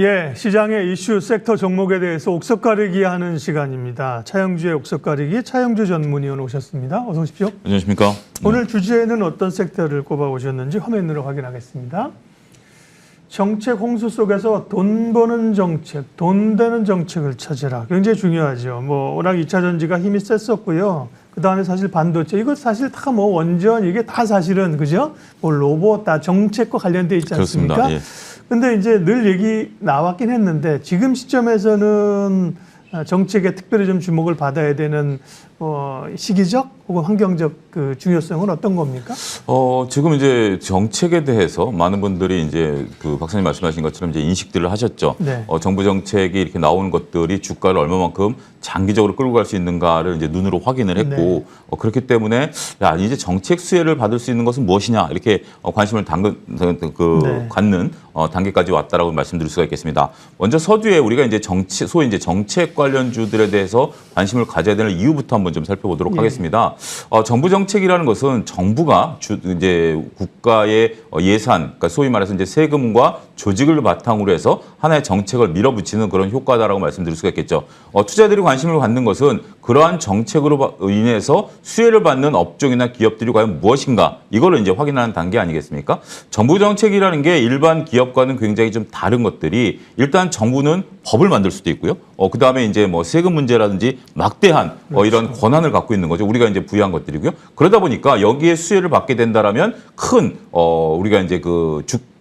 예, 시장의 이슈 섹터 종목에 대해서 옥석 가리기 하는 시간입니다. 차영주의 옥석 가리기 차영주 전문위원 오셨습니다. 어서 오십시오. 안녕하십니까. 오늘 주제는 어떤 섹터를 꼽아 오셨는지 화면으로 확인하겠습니다. 정책 홍수 속에서 돈 버는 정책, 돈 되는 정책을 찾으라. 굉장히 중요하죠. 워낙 2차 전지가 힘이 셌었고요. 그 다음에 사실 반도체, 이거 사실 다 원전, 이게 다 사실은, 그죠? 로봇 다 정책과 관련돼 있지 않습니까? 그렇습니다. 예. 근데 이제 늘 얘기 나왔긴 했는데 지금 시점에서는 정책에 특별히 좀 주목을 받아야 되는 시기적 혹은 환경적 그 중요성은 어떤 겁니까? 지금 이제 정책에 대해서 많은 분들이 이제 그 박사님 말씀하신 것처럼 이제 인식들을 하셨죠. 네. 정부 정책이 이렇게 나오는 것들이 주가를 얼마만큼 장기적으로 끌고 갈 수 있는가를 이제 눈으로 확인을 했고, 네. 그렇기 때문에 야, 이제 정책 수혜를 받을 수 있는 것은 무엇이냐 이렇게 관심을 네. 갖는 단계까지 왔다라고 말씀드릴 수가 있겠습니다. 먼저 서두에 우리가 이제 소위 이제 정책 관련주들에 대해서 관심을 가져야 되는 이유부터 한번 좀 살펴보도록 하겠습니다. 정부 정책이라는 것은 정부가 이제 국가의 예산, 그러니까 소위 말해서 이제 세금과 조직을 바탕으로 해서 하나의 정책을 밀어붙이는 그런 효과다라고 말씀드릴 수가 있겠죠. 투자들이 관심을 갖는 것은 그러한 정책으로 인해서 수혜를 받는 업종이나 기업들이 과연 무엇인가 이거를 이제 확인하는 단계 아니겠습니까? 정부 정책이라는 게 일반 기업과는 굉장히 좀 다른 것들이 일단 정부는 법을 만들 수도 있고요. 그 다음에 이제 세금 문제라든지 막대한 이런 권한을 갖고 있는 거죠. 우리가 이제 부여한 것들이고요. 그러다 보니까 여기에 수혜를 받게 된다라면 큰 우리가 이제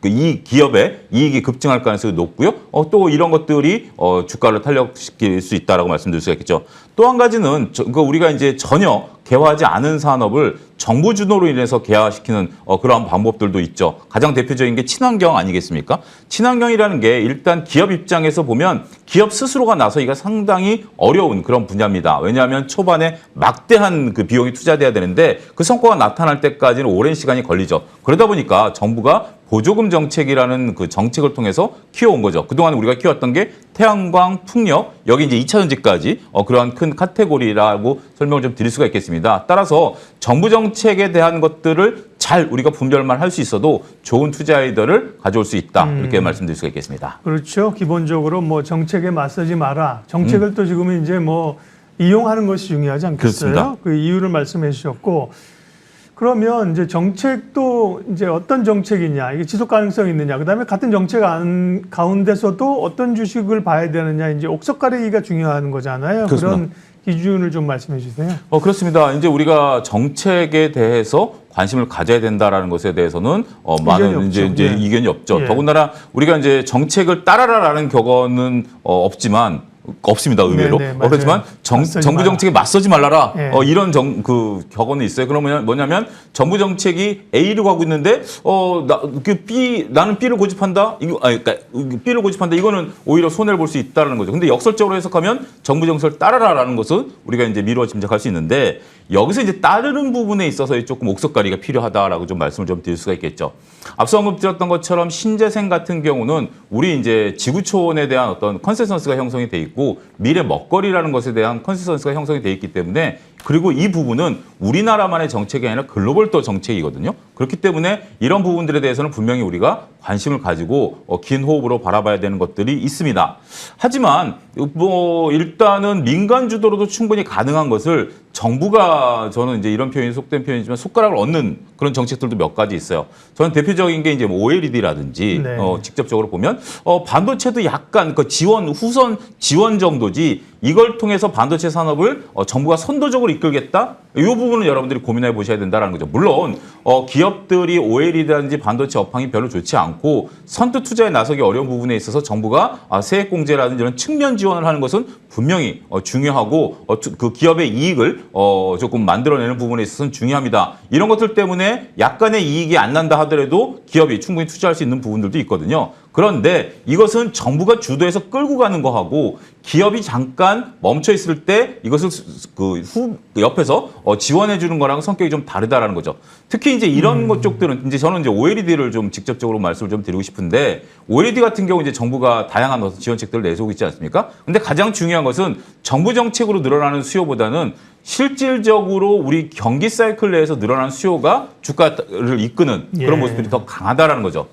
이 기업의 이익이 급증할 가능성이 높고요. 또 이런 것들이 주가를 탄력시킬 수 있다라고 말씀드릴 수가 있겠죠. 또 한 가지는 우리가 이제 전혀 개화하지 않은 산업을 정부 주도로 인해서 개화시키는 그러한 방법들도 있죠. 가장 대표적인 게 친환경 아니겠습니까? 친환경이라는 게 일단 기업 입장에서 보면 기업 스스로가 나서기가 상당히 어려운 그런 분야입니다. 왜냐하면 초반에 막대한 그 비용이 투자돼야 되는데 그 성과가 나타날 때까지는 오랜 시간이 걸리죠. 그러다 보니까 정부가 보조금 정책이라는 그 정책을 통해서 키워온 거죠. 그동안 우리가 키웠던 게 태양광, 풍력, 여기 이제 2차 전지까지 그러한 큰 카테고리라고 설명을 좀 드릴 수가 있겠습니다. 따라서 정부 정책에 대한 것들을 잘 우리가 분별만 할 수 있어도 좋은 투자 아이디어를 가져올 수 있다. 이렇게 말씀드릴 수가 있겠습니다. 그렇죠. 기본적으로 정책에 맞서지 마라. 정책을 또 지금은 이제 이용하는 것이 중요하지 않겠어요? 그렇습니다. 그 이유를 말씀해 주셨고, 그러면 이제 정책도 이제 어떤 정책이냐, 이게 지속 가능성이 있느냐, 그다음에 같은 정책 가운데서도 어떤 주식을 봐야 되느냐, 이제 옥석 가리기가 중요한 거잖아요. 그렇습니다. 그런 기준을 좀 말씀해 주세요. 그렇습니다. 이제 우리가 정책에 대해서 관심을 가져야 된다라는 것에 대해서는 많은 이제 이견이 없죠. 예. 더군다나 우리가 이제 정책을 따라라라는 격언은 없습니다, 의외로. 그렇지만 정부 정책에 맞서지 말라라. 예. 이런 격언이 있어요. 그러면 뭐냐면 정부 정책이 A를 가고 있는데 나는 B를 고집한다. 그러니까 B를 고집한다. 이거는 오히려 손해를 볼 수 있다는 거죠. 근데 역설적으로 해석하면 정부 정책을 따라라라는 것은 우리가 이제 미루어 짐작할 수 있는데 여기서 이제 따르는 부분에 있어서 조금 옥석가리가 필요하다라고 좀 말씀을 좀 드릴 수가 있겠죠. 앞서 언급드렸던 것처럼 신재생 같은 경우는 우리 이제 지구 초원에 대한 어떤 컨센서스가 형성이 돼 있고 미래 먹거리라는 것에 대한 컨센서스가 형성이 돼 있기 때문에 그리고 이 부분은 우리나라만의 정책이 아니라 글로벌 또 정책이거든요. 그렇기 때문에 이런 부분들에 대해서는 분명히 우리가 관심을 가지고 긴 호흡으로 바라봐야 되는 것들이 있습니다. 하지만 일단은 민간 주도로도 충분히 가능한 것을 정부가 저는 이제 이런 표현이 속된 표현이지만 손가락을 얹는 그런 정책들도 몇 가지 있어요. 저는 대표적인 게 이제 OLED라든지 네. 직접적으로 보면 반도체도 약간 후선 지원 정도지 이걸 통해서 반도체 산업을 정부가 선도적으로 이끌겠다? 이 부분은 여러분들이 고민해 보셔야 된다는 거죠. 물론 기업들이 OLED라든지 반도체 업황이 별로 좋지 않고 선두 투자에 나서기 어려운 부분에 있어서 정부가 세액공제라든지 이런 측면 지원을 하는 것은 분명히 중요하고 그 기업의 이익을 조금 만들어내는 부분에 있어서는 중요합니다. 이런 것들 때문에 약간의 이익이 안 난다 하더라도 기업이 충분히 투자할 수 있는 부분들도 있거든요. 그런데 이것은 정부가 주도해서 끌고 가는 거하고 기업이 잠깐 멈춰 있을 때 이것을 옆에서 지원해 주는 거랑 성격이 좀 다르다라는 거죠. 특히 이제 이런 것 쪽들은 이제 저는 이제 OLED를 좀 직접적으로 말씀을 좀 드리고 싶은데 OLED 같은 경우 이제 정부가 다양한 지원책들을 내세우고 있지 않습니까? 근데 가장 중요한 것은 정부 정책으로 늘어나는 수요보다는 실질적으로 우리 경기 사이클 내에서 늘어난 수요가 주가를 이끄는 그런 예. 모습들이 더 강하다라는 거죠.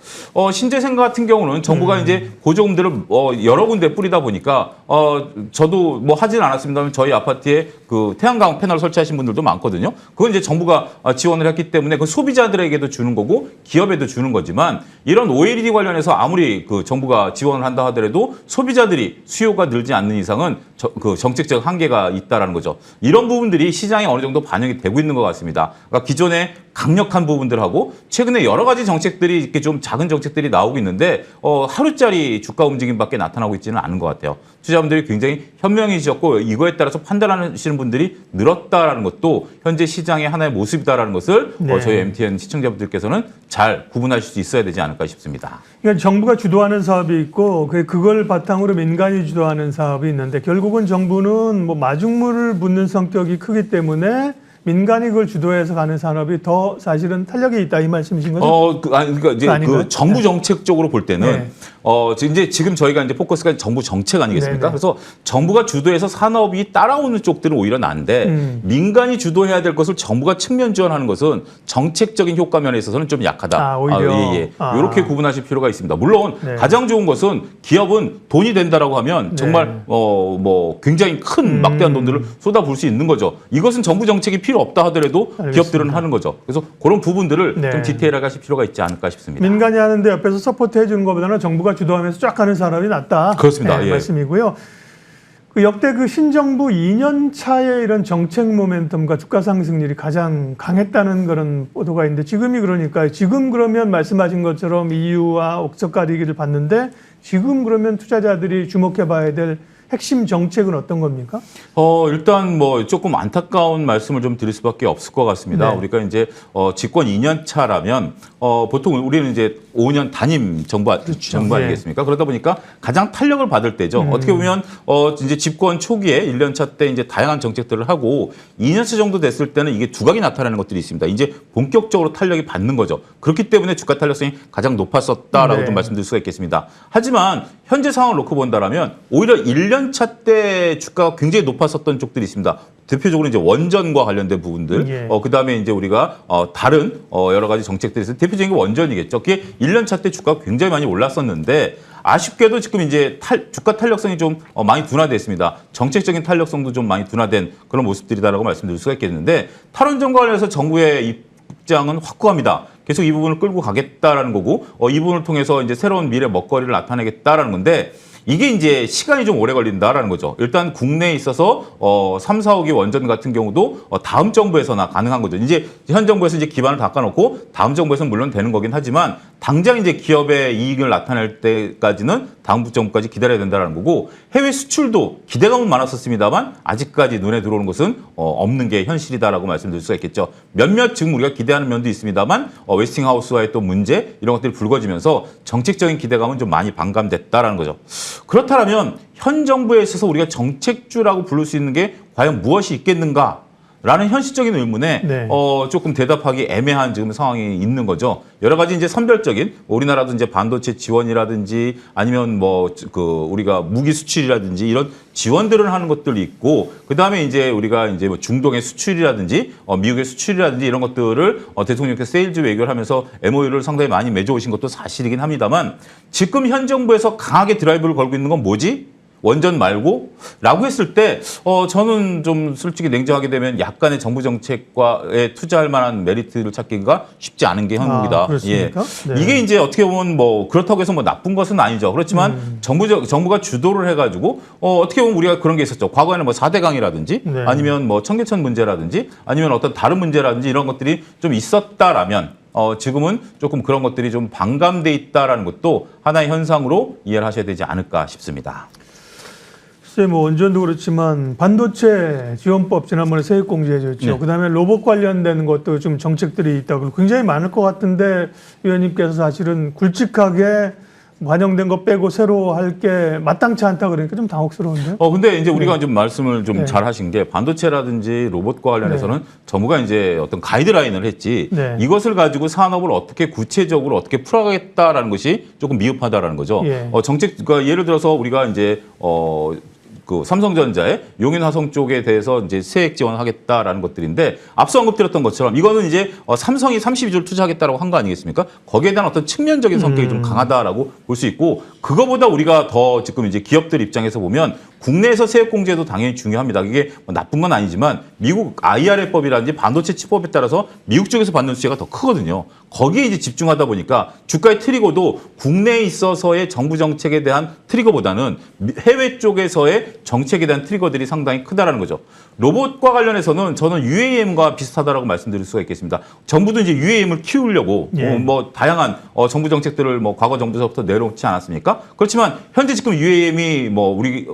신재생가 같은 경우는 정부가 이제 보조금들을 여러 군데 뿌리다 보니까 저도 뭐 하진 않았습니다만 저희 아파트에 그 태양광 패널 설치하신 분들도 많거든요. 그건 이제 정부가 지원을 했기 때문에 그 소비자들에게도 주는 거고 기업에도 주는 거지만 이런 OLED 관련해서 아무리 그 정부가 지원을 한다 하더라도 소비자들이 수요가 늘지 않는 이상은 그 정책적 한계가 있다라는 거죠. 이런 부분들이 시장에 어느 정도 반영이 되고 있는 것 같습니다. 그러니까 기존에 강력한 부분들하고 최근에 여러 가지 정책들이 이렇게 좀 작은 정책들이 나오고 있는데 하루짜리 주가 움직임밖에 나타나고 있지는 않은 것 같아요. 투자자분들이 굉장히 현명해지셨고 이거에 따라서 판단하시는 분들이 늘었다라는 것도 현재 시장의 하나의 모습이다라는 것을 네. 저희 MTN 시청자분들께서는 잘 구분하실 수 있어야 되지 않을까 싶습니다. 그러니까 정부가 주도하는 사업이 있고 그걸 바탕으로 민간이 주도하는 사업이 있는데 결국은 정부는 뭐 마중물을 붓는 성격이 크기 때문에 민간이 그걸 주도해서 가는 산업이 더 사실은 탄력이 있다 이 말씀이신 거죠? 그러니까 이제 그 정부 정책적으로 볼 때는 이제 지금 저희가 이제 포커스가 정부 정책 아니겠습니까? 네네. 그래서 정부가 주도해서 산업이 따라오는 쪽들은 오히려 난데 민간이 주도해야 될 것을 정부가 측면 지원하는 것은 정책적인 효과 면에 있어서는 좀 약하다. 오히려. 이렇게 구분하실 필요가 있습니다. 물론 네. 가장 좋은 것은 기업은 돈이 된다라고 하면 정말 뭐 굉장히 큰 막대한 돈들을 쏟아부을 수 있는 거죠. 이것은 정부 정책이 필요 없다 하더라도 알겠습니다. 기업들은 하는 거죠. 그래서 그런 부분들을 네. 좀 디테일하게 하실 필요가 있지 않을까 싶습니다. 민간이 하는데 옆에서 서포트 해주는 것보다는 정부가 주도하면서 쫙 가는 산업이 낫다. 그렇습니다. 네, 예. 말씀이고요. 그 역대 그 신정부 2년 차의 이런 정책 모멘텀과 주가 상승률이 가장 강했다는 그런 보도가 있는데 지금이 그러니까 지금 그러면 말씀하신 것처럼 EU와 옥석 가리기를 봤는데 지금 그러면 투자자들이 주목해 봐야 될 핵심 정책은 어떤 겁니까? 일단 뭐 조금 안타까운 말씀을 좀 드릴 수밖에 없을 것 같습니다. 네. 우리가 이제 집권 2년 차라면 보통 우리는 이제 5년 단임 정부 그렇죠. 아니겠습니까? 그러다 보니까 가장 탄력을 받을 때죠. 어떻게 보면 이제 집권 초기에 1년 차 때 이제 다양한 정책들을 하고 2년 차 정도 됐을 때는 이게 두각이 나타나는 것들이 있습니다. 이제 본격적으로 탄력이 받는 거죠. 그렇기 때문에 주가 탄력성이 가장 높았었다라고 네. 좀 말씀드릴 수가 있겠습니다. 하지만 현재 상황을 놓고 본다라면 오히려 1년 차 때 주가가 굉장히 높았었던 쪽들이 있습니다. 대표적으로 이제 원전과 관련된 부분들, 예. 그다음에 이제 우리가 다른 여러 가지 정책들이 있어요. 대표적인 게 원전이겠죠. 그게 1년 차 때 주가가 굉장히 많이 올랐었는데 아쉽게도 지금 이제 주가 탄력성이 좀 많이 둔화됐습니다. 정책적인 탄력성도 좀 많이 둔화된 그런 모습들이다라고 말씀드릴 수가 있겠는데 탈원전과 관련해서 정부의 입장은 확고합니다. 계속 이 부분을 끌고 가겠다라는 거고 이 부분을 통해서 이제 새로운 미래 먹거리를 나타내겠다라는 건데 이게 이제 시간이 좀 오래 걸린다라는 거죠. 일단 국내에 있어서 3, 4호기 원전 같은 경우도 다음 정부에서나 가능한 거죠. 이제 현 정부에서 이제 기반을 닦아놓고 다음 정부에서는 물론 되는 거긴 하지만 당장 이제 기업의 이익을 나타낼 때까지는 다음 정부까지 기다려야 된다는 거고 해외 수출도 기대감은 많았었습니다만 아직까지 눈에 들어오는 것은 없는 게 현실이다라고 말씀드릴 수가 있겠죠. 몇몇 지금 우리가 기대하는 면도 있습니다만 웨스팅하우스와의 또 문제 이런 것들이 불거지면서 정책적인 기대감은 좀 많이 반감됐다라는 거죠. 그렇다면 현 정부에 있어서 우리가 정책주라고 부를 수 있는 게 과연 무엇이 있겠는가? 라는 현실적인 의문에 네. 조금 대답하기 애매한 지금 상황이 있는 거죠. 여러 가지 이제 선별적인 우리나라도 이제 반도체 지원이라든지 아니면 뭐 우리가 무기 수출이라든지 이런 지원들을 하는 것들이 있고 그다음에 이제 우리가 이제 뭐 중동의 수출이라든지 미국의 수출이라든지 이런 것들을 대통령께서 세일즈 외교를 하면서 MOU를 상당히 많이 맺어오신 것도 사실이긴 합니다만 지금 현 정부에서 강하게 드라이브를 걸고 있는 건 뭐지? 원전 말고? 라고 했을 때 저는 좀 솔직히 냉정하게 되면 약간의 정부 정책과에 투자할 만한 메리트를 찾기가 쉽지 않은 게 한국이다. 그렇습니까? 예. 네. 이게 이제 어떻게 보면 뭐 그렇다고 해서 뭐 나쁜 것은 아니죠. 그렇지만 정부가 주도를 해가지고 어떻게 보면 우리가 그런 게 있었죠. 과거에는 뭐 4대 강이라든지 네. 아니면 뭐 청계천 문제라든지 아니면 어떤 다른 문제라든지 이런 것들이 좀 있었다라면 지금은 조금 그런 것들이 좀 반감돼 있다라는 것도 하나의 현상으로 이해를 하셔야 되지 않을까 싶습니다. 글쎄 뭐 원전도 그렇지만 반도체 지원법 지난번에 세액 공제해줬죠. 네. 그다음에 로봇 관련된 것도 좀 정책들이 있다고 굉장히 많을 것 같은데 위원님께서 사실은 굵직하게 반영된 거 빼고 새로 할 게 마땅치 않다 그러니까 좀 당혹스러운데요. 근데 이제 우리가 좀 말씀을 좀 네. 잘 하신 게 반도체라든지 로봇과 관련해서는 정부가 이제 어떤 가이드라인을 했지 네. 이것을 가지고 산업을 어떻게 구체적으로 어떻게 풀어가겠다라는 것이 조금 미흡하다라는 거죠. 예. 정책, 그러니까 예를 들어서 우리가 이제 그 삼성전자의 용인화성 쪽에 대해서 이제 세액 지원하겠다라는 것들인데 앞서 언급드렸던 것처럼 이거는 이제 삼성이 32조를 투자하겠다라고 한 거 아니겠습니까? 거기에 대한 어떤 측면적인 성격이 좀 강하다라고 볼 수 있고 그거보다 우리가 더 지금 이제 기업들 입장에서 보면 국내에서 세액 공제도 당연히 중요합니다. 이게 뭐 나쁜 건 아니지만 미국 IRA법이라든지 반도체 치법에 따라서 미국 쪽에서 받는 수혜가 더 크거든요. 거기에 이제 집중하다 보니까 주가의 트리거도 국내에 있어서의 정부 정책에 대한 트리거보다는 해외 쪽에서의 정책에 대한 트리거들이 상당히 크다라는 거죠. 로봇과 관련해서는 저는 UAM과 비슷하다라고 말씀드릴 수가 있겠습니다. 정부도 이제 UAM을 키우려고 예. 뭐 다양한 정부 정책들을 뭐 과거 정부에서부터 내려놓지 않았습니까? 그렇지만 현재 지금 UAM이 뭐 우리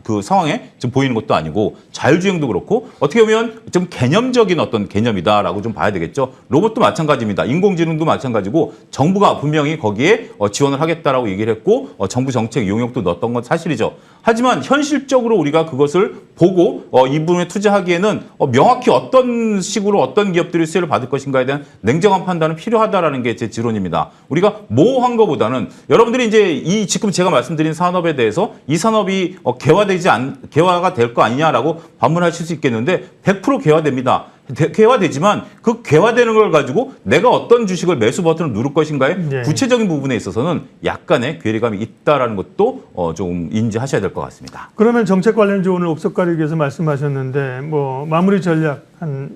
그 상황에 지금 보이는 것도 아니고 자율주행도 그렇고 어떻게 보면 좀 개념적인 어떤 개념이다라고 좀 봐야 되겠죠. 로봇도 마찬가지입니다. 인공지능도 마찬가지고 정부가 분명히 거기에 지원을 하겠다라고 얘기를 했고 정부 정책 용역도 넣었던 건 사실이죠. 하지만 현실적으로 우리가 그것을 보고 이 부분에 투자하기에는 명확히 어떤 식으로 어떤 기업들이 수혜를 받을 것인가에 대한 냉정한 판단은 필요하다라는 게 제 지론입니다. 우리가 모호한 것보다는 여러분들이 이제 지금 제가 말씀드린 산업에 대해서 이 산업이 개화가 될 거 아니냐라고 반문하실 수 있겠는데 100% 개화됩니다. 개화되지만 그 개화되는 걸 가지고 내가 어떤 주식을 매수 버튼을 누를 것인가의 네. 구체적인 부분에 있어서는 약간의 괴리감이 있다라는 것도 좀 인지하셔야 될 것 같습니다. 그러면 정책 관련주 오늘 옥석 가리기 위해서 말씀하셨는데 뭐 마무리 전략 한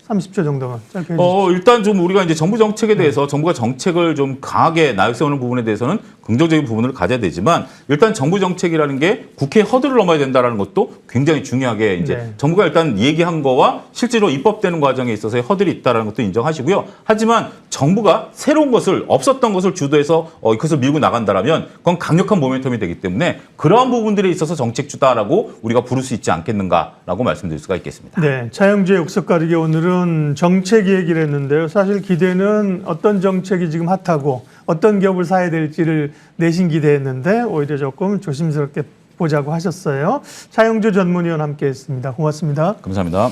30초 정도만 짧게 해주시죠. 일단 좀 우리가 이제 정부 정책에 대해서 정부가 정책을 좀 강하게 나열세우는 부분에 대해서는 긍정적인 부분을 가져야 되지만 일단 정부 정책이라는 게 국회 허들을 넘어야 된다라는 것도 굉장히 중요하게 이제 네. 정부가 일단 얘기한 거와 실제로 입법되는 과정에 있어서의 허들이 있다라는 것도 인정하시고요. 하지만 정부가 새로운 것을 없었던 것을 주도해서 그것을 밀고 나간다라면 그건 강력한 모멘텀이 되기 때문에 그러한 부분들에 있어서 정책주다라고 우리가 부를 수 있지 않겠는가라고 말씀드릴 수가 있겠습니다. 네, 차영주의 옥석 가리기 오늘은 정책 얘기를 했는데요. 사실 기대는 어떤 정책이 지금 핫하고 어떤 기업을 사야 될지를 내신 기대했는데 오히려 조금 조심스럽게 보자고 하셨어요. 차영주 전문위원 함께했습니다. 고맙습니다. 감사합니다.